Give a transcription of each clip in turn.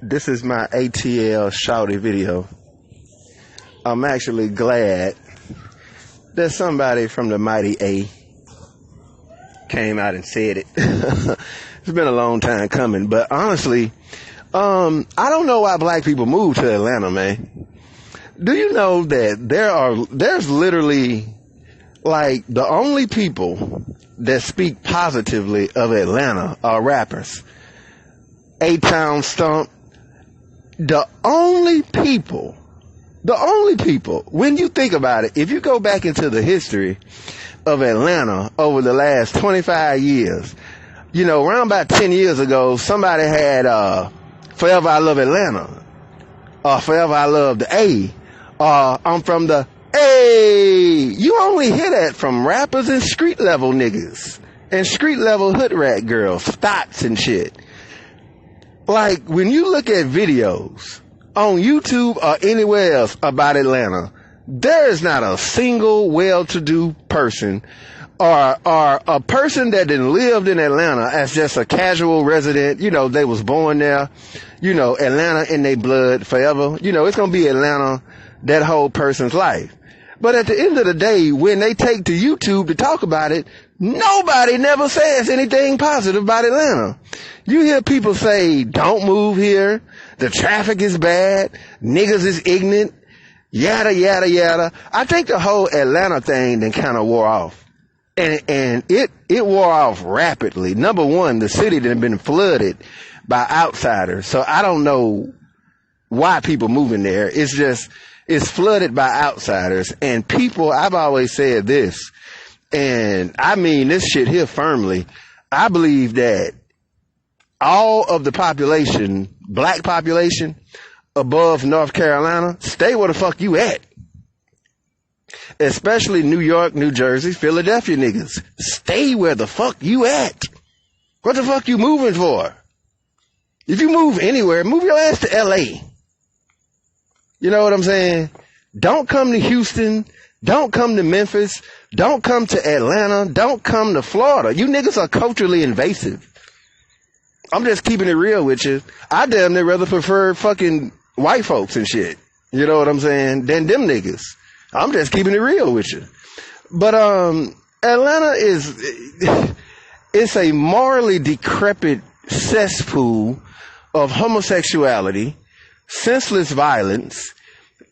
This is my ATL Shouty video. I'm actually glad that somebody from the mighty A came out and said it. It's been a long time coming, but honestly, I don't know why black people move to Atlanta, man. Do you know that there's literally like the only people that speak positively of Atlanta are rappers. A-Town Stump. The only people, when you think about it, if you go back into the history of Atlanta over the last 25 years, you know, around about 10 years ago, somebody had Forever I Love Atlanta, or Forever I Love the A, or I'm from the A. You only hear that from rappers and street level niggas, and street level hood rat girls, thoughts and shit. Like, when you look at videos on YouTube or anywhere else about Atlanta, there is not a single well-to-do person or a person that didn't lived in Atlanta as just a casual resident. You know, they was born there. You know, Atlanta in their blood forever. You know, it's going to be Atlanta that whole person's life. But at the end of the day, when they take to YouTube to talk about it, nobody never says anything positive about Atlanta. You hear people say, don't move here, the traffic is bad, niggas is ignorant, yada, yada, yada. I think the whole Atlanta thing then kind of wore off. And it wore off rapidly. Number one, the city had been flooded by outsiders. So I don't know why people moving there. It's flooded by outsiders. And people, I've always said this, and I mean this shit here firmly. I believe that all of the population, black population, above North Carolina, stay where the fuck you at. Especially New York, New Jersey, Philadelphia niggas. Stay where the fuck you at. What the fuck you moving for? If you move anywhere, move your ass to LA. You know what I'm saying? Don't come to Houston. Don't come to Memphis. Don't come to Atlanta. Don't come to Florida. You niggas are culturally invasive. I'm just keeping it real with you. I damn near rather prefer fucking white folks and shit. You know what I'm saying? Than them niggas. I'm just keeping it real with you. But, Atlanta it's a morally decrepit cesspool of homosexuality, senseless violence,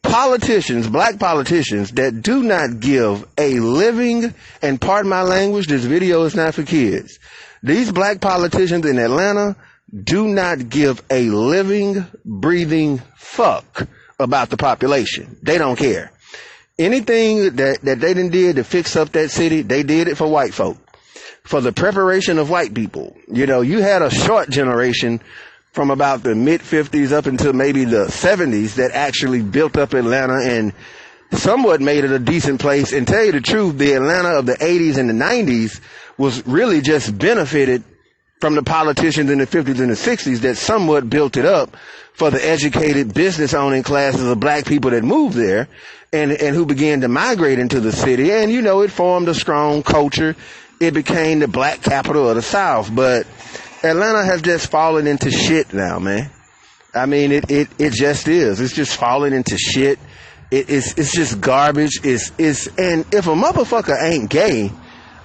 politicians, black politicians that do not give a living, and pardon my language, this video is not for kids. These black politicians in Atlanta do not give a living, breathing fuck about the population. They don't care. Anything that they done did to fix up that city, they did it for white folk, for the preparation of white people. You know, you had a short generation from about the mid-50s up until maybe the 70s that actually built up Atlanta and somewhat made it a decent place. And tell you the truth, the Atlanta of the 80s and the 90s was really just benefited from the politicians in the 50s and the 60s that somewhat built it up for the educated business owning classes of black people that moved there and who began to migrate into the city. And, you know, it formed a strong culture. It became the black capital of the South. But Atlanta has just fallen into shit now, man. I mean, it just is. It's just falling into shit. It's just garbage. And if a motherfucker ain't gay,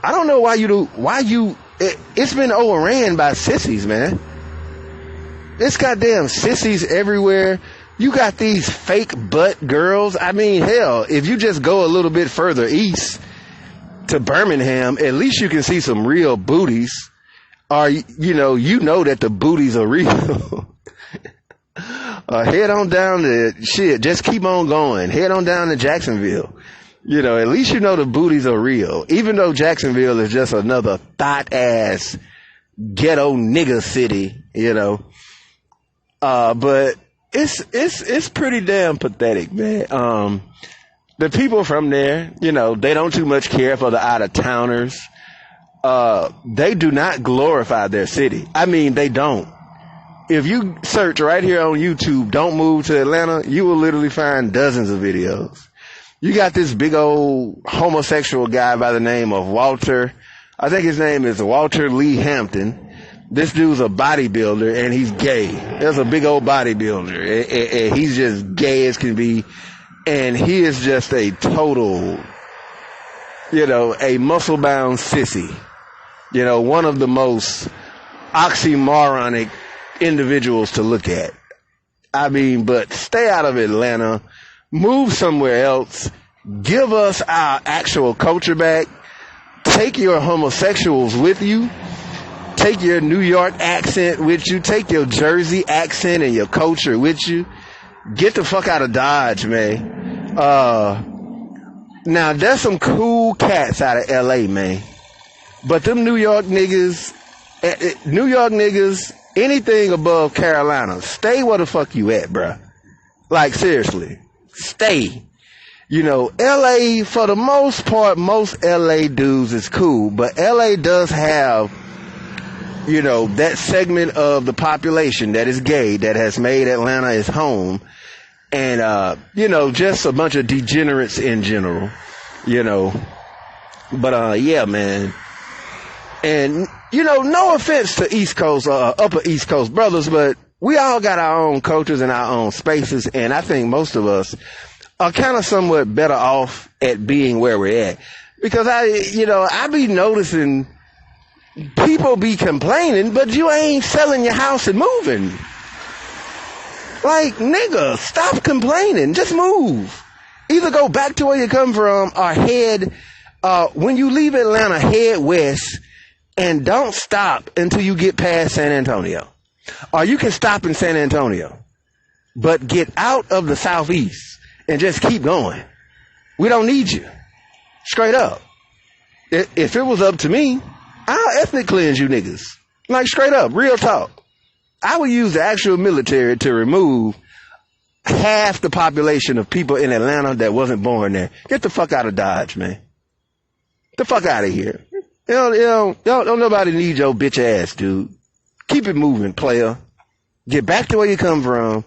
I don't know it's been overran by sissies, man. It's goddamn sissies everywhere. You got these fake butt girls. I mean, hell, if you just go a little bit further east to Birmingham, at least you can see some real booties. Or, you know that the booties are real. Head on down to shit. Just keep on going. Head on down to Jacksonville. You know, at least you know the booties are real. Even though Jacksonville is just another thought-ass ghetto nigga city, you know. But it's pretty damn pathetic, man. The people from there, you know, they don't too much care for the out-of-towners. They do not glorify their city. I mean, they don't. If you search right here on YouTube, don't move to Atlanta, you will literally find dozens of videos. You got this big old homosexual guy by the name of Walter. I think his name is Walter Lee Hampton. This dude's a bodybuilder and he's gay. There's a big old bodybuilder and he's just gay as can be. And he is just a total, a muscle-bound sissy. One of the most oxymoronic individuals to look at. I mean, but stay out of Atlanta. Move somewhere else. Give us our actual culture back. Take your homosexuals with you. Take your New York accent with you. Take your Jersey accent and your culture with you. Get the fuck out of Dodge, man. Now, there's some cool cats out of L.A., man. But them New York niggas, anything above Carolina, stay where the fuck you at, bruh. Like, seriously. Stay. L.A., for the most part, most L.A. dudes is cool. But L.A. does have, that segment of the population that is gay, that has made Atlanta its home. And, just a bunch of degenerates in general, But, yeah, man. And, no offense to East Coast, Upper East Coast brothers, but we all got our own cultures and our own spaces. And I think most of us are kind of somewhat better off at being where we're at. Because I be noticing people be complaining, but you ain't selling your house and moving. Like, nigga, stop complaining. Just move. Either go back to where you come from or head, when you leave Atlanta, head west and don't stop until you get past San Antonio. Or you can stop in San Antonio, but get out of the southeast and just keep going. We don't need you. Straight up. If it was up to me, I'll ethnic cleanse you niggas. Like, straight up, real talk. I would use the actual military to remove half the population of people in Atlanta that wasn't born there. Get the fuck out of Dodge, man. Get the fuck out of here. Don't nobody need your bitch ass, dude. Keep it moving, player. Get back to where you come from.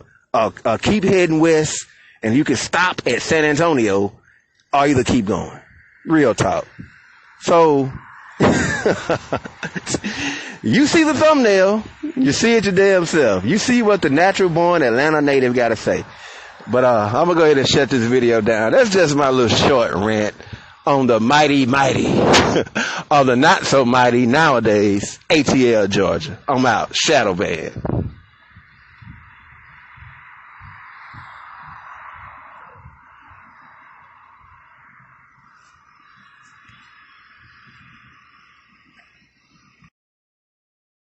Keep heading west, and you can stop at San Antonio, or either keep going. Real talk. So, you see the thumbnail. You see it your damn self. You see what the natural born Atlanta native got to say. But I'm going to go ahead and shut this video down. That's just my little short rant on the mighty, or the not so mighty nowadays, ATL, Georgia. I'm out. Shadow Band.